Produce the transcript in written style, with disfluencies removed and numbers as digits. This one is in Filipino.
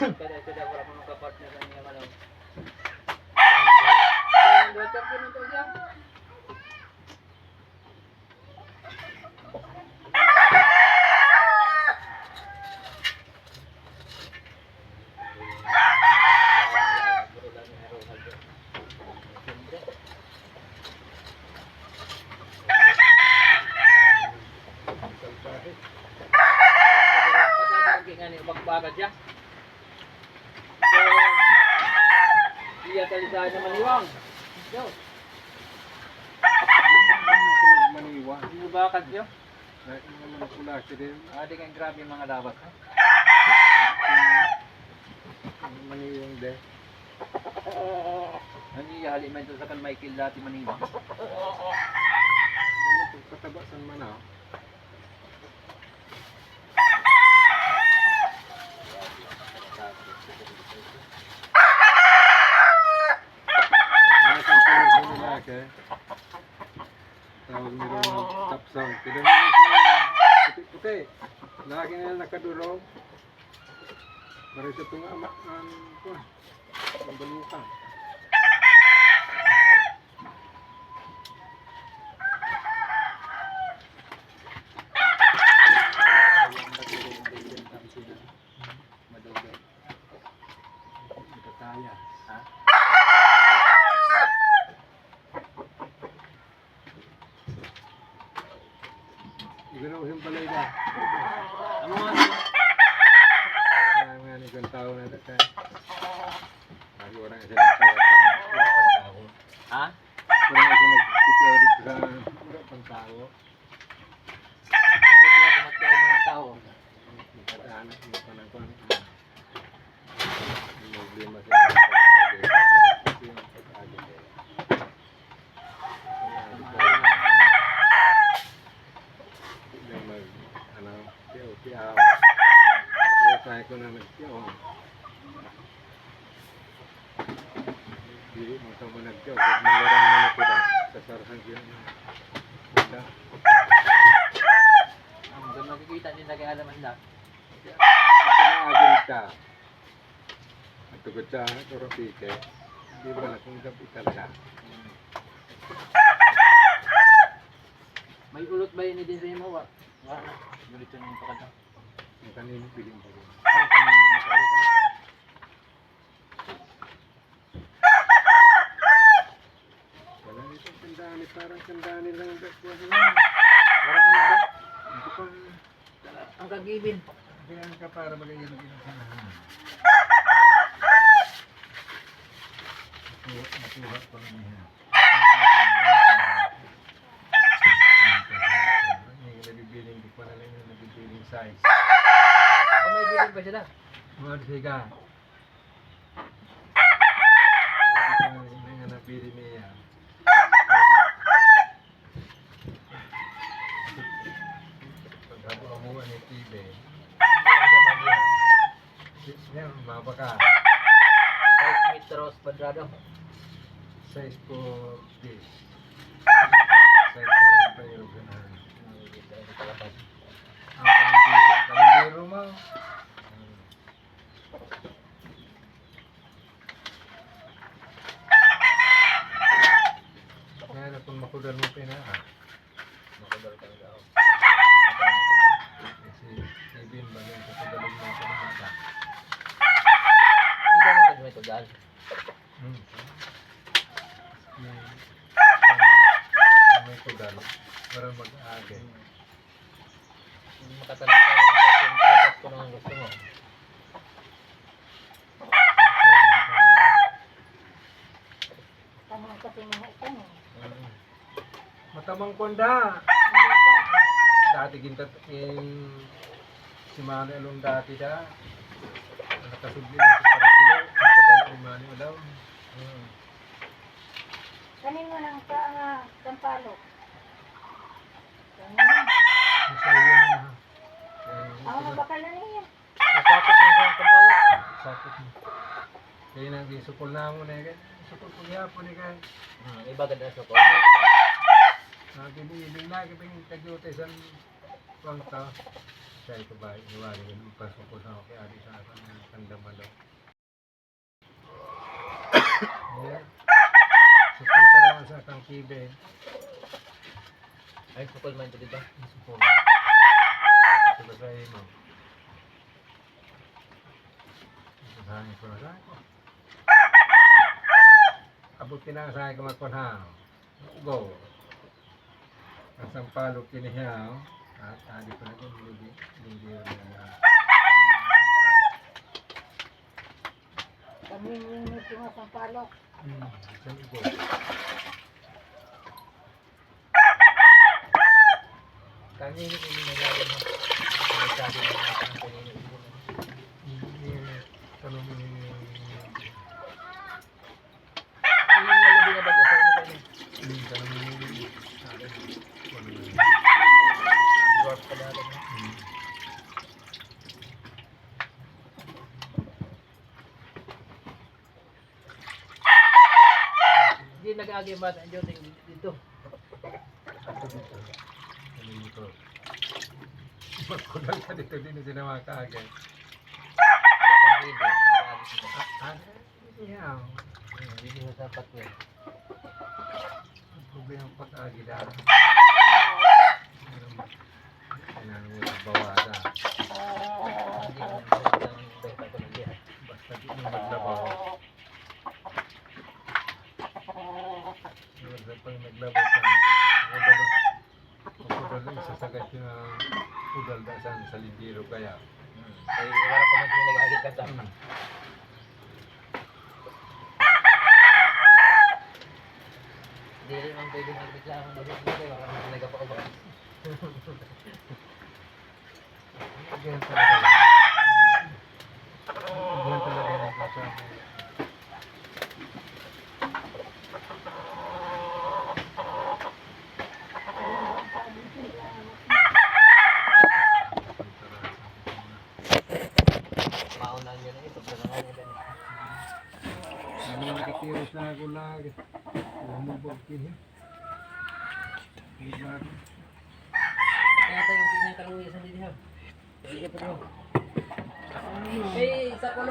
Kada sudah berapa muka partner niya ano. Doktor pinunto siya. Bakbagat siya. So, iya talisahan na maniwang. Yo. Maniwang. Ano bakit yo? Dahil naman pula siya din. Di kang grabe mga dapat. Maniwang din. Ano iya haliman ito sa kan Michael dati maniwang? Katabasan man ako. Tawag nila ng top sound. Kaya nila siya puti-puti. Lagi nila nakadurog. Para sa itong amak ang balukan. Madugay. Kataya. Ha? Igunaw yung balay na. Ano nga ito? Mga isang tao na dati. Lagi orang kasi nagtawag. Ha? Orang kasi nagtitiyaw dito sa mura pang tao. Ang gabi ako magkaw mga tao. Magkataanak mo pa ng kwan. Ang problema sa mga pag-agi. Kasi yung pag-agi. Hindi mag, tiyaw-tiyaw. Kaya ko na nagtiyaw. Dili mo ito mo nagtiyaw. Pag malarang mo na kita, sasarahan siya. Banda. Doon makikita nila kay Alaman na. Ito na agil ka. At tugod sa Torapike, hindi ba na kung gabi talaga? May ulot ba yun ni din mo? Wala na. Gulit yun yung pakata. Ang kanino piling pa rin. Ay, kami yung masalit. Wala nito sandani, parang sandani lang ang dakwa mo. Wala ka na ba? Hindi pa, Ang kagibin. kaya ka para magayon din ang sanahan. Natuwa pa rin niya. Yung nabibiling, di pa na lang yung nabibiling size. May biling ba sila? Mga siga. Hindi nga nabili niya. Pagkabo mo ni TV. Yan, mabaka. 5 metros kwadrado. Size po this. Size na lang tayo ganahan. Ang kalindiro mo. Ngayon na kung makudal mo pinaa. Makudal talaga ako. Kasi ibin ba yung kakudalin mo sa mga. Hindi naman kasi may tugal. May kudal. Para mag-age. Makatanong ka yung process ko nung gusto mo. Tanong kasi mga utang eh. Matamang konda. Hindi pa. Dati gintat si Mano Elon dati da. Nakasubli na sa parakilo. Ang tagal ni Mano Elon. Kanin mo ng kampalo. Kanin. Masaya na. Ako mabakal na niya. Nasakot mo sa kampala. Sakit mo. Kaya nang gisukol na mo na yan. Sukol ko niya po ni kay. Iba ganda sa ko. Nagbibiling na kiping kagyute sa pangka. Saya ko ba, iwari ko nung pasok ko sa kay Adi sa akin ng kandamalo. Yeah. Supunta naman sa akang kibe. Ay, sukol man ito dito. Supunta. Ito ba sa imo? Ito sa akin ko na ako. Abot kinang sa akin ko magkunhaw. Go. Ang sampalok kinihaw. At adi ko na din, hindi na. Kami yung mga sampalok. Saan go? Kami hindi nagagawin mo. May sabi na natin ang kanina. Tanong mo Yung nalabi na bago, saan mo kayo? tanong mo Dwarf pa natin. Hindi nag-agi ba sa inyo dito? Magkudal ka dito, din sila makakaagay. Bakang ribbon, nag-agi sila. Yeah. Hindi sa sapat ko eh. Ang problema pag-agi dahil. Kailangan mo yung bawasa. Hindi ko nang benta ko ng lihat. Basta di mo maglabaw. Basta pag naglabaw ka, magkudal isasagat yung udal dasan sa libiro kaya. Kaya wala pa man yung nag-agi ka sa. Hindi rin ang pwede magreklamo mo dito kasi wala naman nagpapakabaka. Ganyan talaga yan. Ganyan talaga yan ang kasama. Maunan nyo na ito, pero nga nyo ganun. Ano nakatiros na ako lagi. Lumubog kini. Kaya tayo yung pinakaluya sa dito. Sige pa ito. Eh, sa kulo.